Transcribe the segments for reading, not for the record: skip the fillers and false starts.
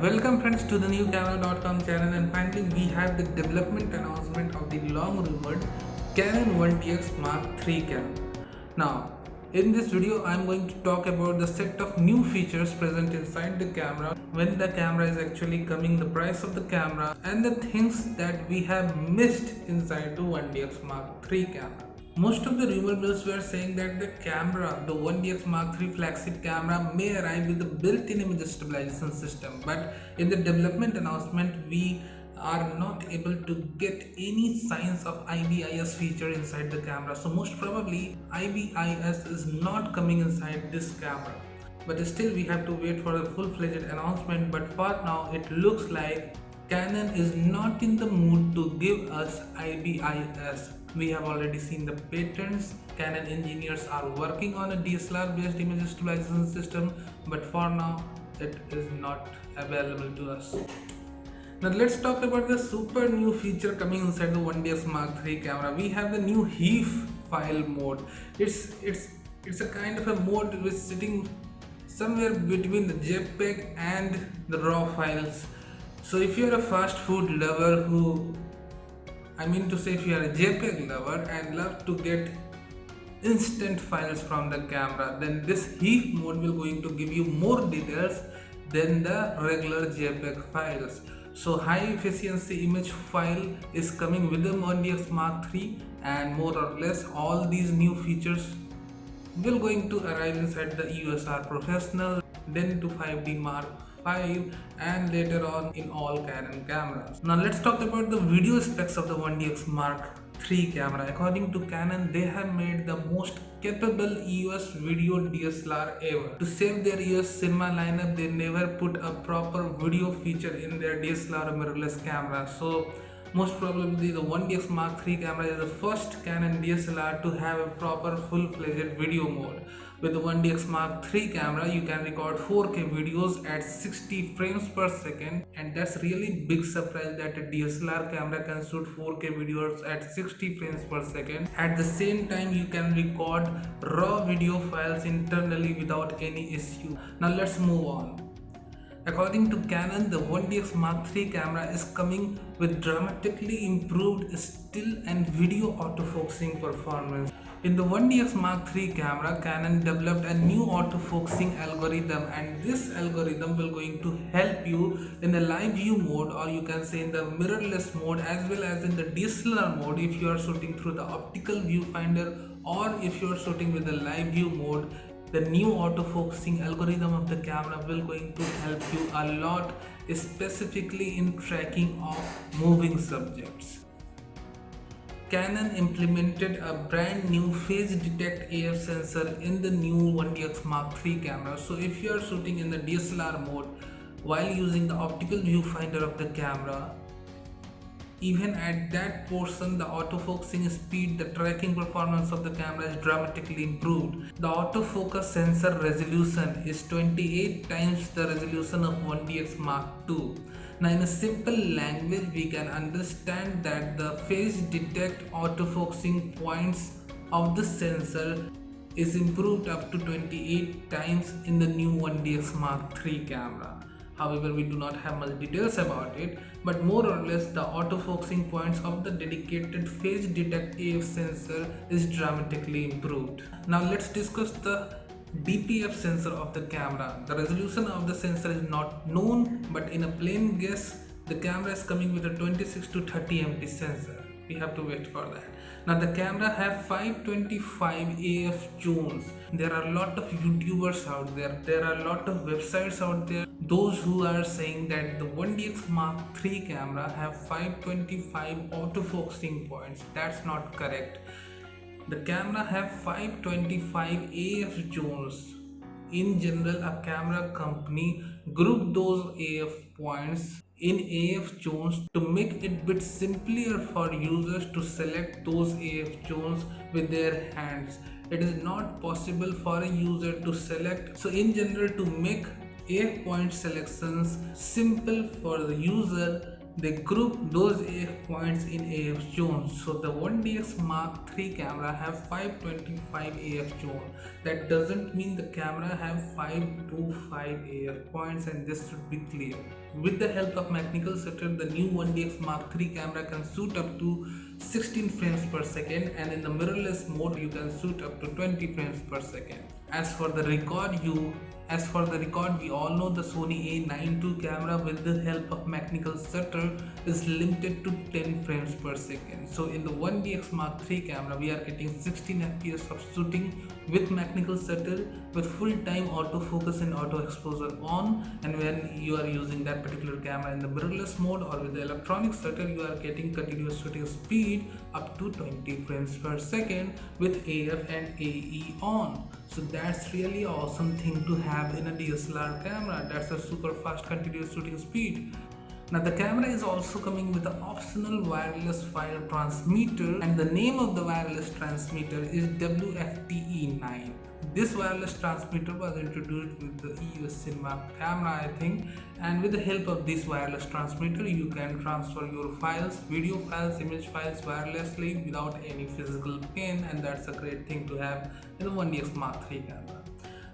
Welcome friends to the new camera.com channel, and finally we have the development announcement of the long rumored Canon 1DX Mark III camera. Now in this video I am going to talk about the set of new features present inside the camera, when the camera is actually coming, the price of the camera, and the things that we have missed inside the 1DX Mark III camera. Most of the rumor mills were saying that the camera, the 1DX Mark III flagship camera, may arrive with a built-in image stabilization system, but in the development announcement we are not able to get any signs of IBIS feature inside the camera. So most probably IBIS is not coming inside this camera. But still we have to wait for a full-fledged announcement, but for now it looks like Canon is not in the mood to give us IBIS. We have already seen the patents. Canon engineers are working on a DSLR based image stabilization system, but for now it is not available to us. Now let's talk about the super new feature coming inside the 1DX Mark III camera. We have the new HEIF file mode. It's a kind of a mode which is sitting somewhere between the JPEG and the RAW files. So if you are a fast food lover if you are a JPEG lover and love to get instant files from the camera, then this HEIF mode will going to give you more details than the regular JPEG files. So high efficiency image file is coming with the 1DX Mark III, and more or less all these new features will going to arrive inside the USR Professional, then to 5D Mark V, and later on in all Canon cameras. Now let's talk about the video specs of the 1DX Mark III camera. According to Canon, they have made the most capable EOS video DSLR ever. To save their EOS cinema lineup, they never put a proper video feature in their DSLR mirrorless camera. So most probably the 1DX Mark III camera is the first Canon DSLR to have a proper full-fledged video mode. With the 1DX Mark III camera, you can record 4K videos at 60 frames per second, and that's really big surprise that a DSLR camera can shoot 4K videos at 60 frames per second. At the same time, you can record raw video files internally without any issue. Now let's move on. According to Canon, the 1DX Mark III camera is coming with dramatically improved still and video autofocusing performance. In the 1DX Mark III camera, Canon developed a new autofocusing algorithm, and this algorithm will going to help you in the live view mode, or you can say in the mirrorless mode, as well as in the DSLR mode if you are shooting through the optical viewfinder, or if you are shooting with the live view mode. The new autofocusing algorithm of the camera will going to help you a lot, specifically in tracking of moving subjects. Canon implemented a brand new phase detect AF sensor in the new 1DX Mark III camera. So if you are shooting in the DSLR mode while using the optical viewfinder of the camera, even at that portion, the autofocusing speed, the tracking performance of the camera is dramatically improved. The autofocus sensor resolution is 28 times the resolution of 1DX Mark II. Now in a simple language, we can understand that the phase detect autofocusing points of the sensor is improved up to 28 times in the new 1DX Mark III camera. However, we do not have much details about it, but more or less the autofocusing points of the dedicated phase detect AF sensor is dramatically improved. Now let's discuss the DPF sensor of the camera. The resolution of the sensor is not known, but in a plain guess, the camera is coming with a 26 to 30 MP sensor. We have to wait for that. Now the camera have 525 AF zones. There are a lot of YouTubers out there. There are a lot of websites out there. Those who are saying that the 1DX Mark III camera have 525 autofocusing points. That's not correct. The camera have 525 AF zones. In general, a camera company group those AF points in AF zones to make it bit simpler for users to select those AF zones with their hands. It is not possible for a user to select. So in general, to make AF point selections simple for the user, They group those AF points in AF zones. So the 1DX Mark III camera have 525 AF zone. That doesn't mean the camera have 525 AF points, and this should be clear. With the help of mechanical shutter, the new 1DX Mark III camera can shoot up to 16 frames per second, and in the mirrorless mode you can shoot up to 20 frames per second. As for the record, we all know the Sony A9 II camera with the help of mechanical shutter is limited to 10 frames per second. So in the 1DX Mark III camera, we are getting 16 FPS of shooting with mechanical shutter with full-time autofocus and auto exposure on. And when you are using that particular camera in the mirrorless mode or with the electronic shutter, you are getting continuous shooting speed up to 20 frames per second with AF and AE on. So that's really awesome thing to have in a DSLR camera. That's a super fast continuous shooting speed. Now the camera is also coming with an optional wireless file transmitter, and the name of the wireless transmitter is WFTE9. This wireless transmitter was introduced with the EOS Cinema camera, I think, and with the help of this wireless transmitter you can transfer your files, video files, image files wirelessly without any physical pain, and that's a great thing to have in the 1DX Mark III camera.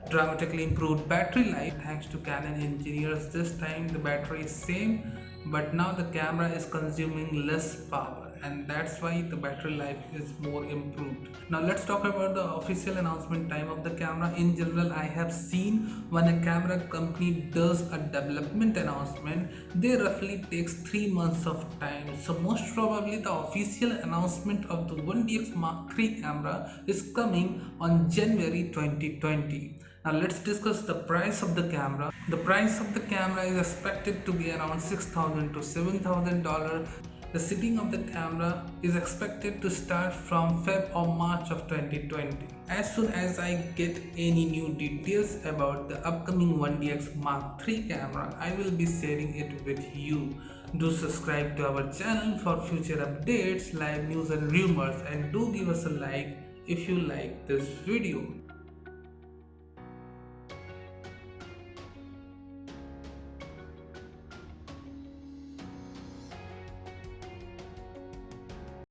Dramatically improved battery life thanks to Canon engineers. This time the battery is same, but now the camera is consuming less power, and that's why the battery life is more improved. Now let's talk about the official announcement time of the camera. In general, I have seen when a camera company does a development announcement, they roughly takes 3 months of time. So most probably the official announcement of the 1DX Mark III camera is coming on January 2020. Now let's discuss the price of the camera. The price of the camera is expected to be around $6,000 to $7,000. The shipping of the camera is expected to start from Feb or March of 2020. As soon as I get any new details about the upcoming 1DX Mark III camera, I will be sharing it with you. Do subscribe to our channel for future updates, live news and rumors, and do give us a like if you like this video.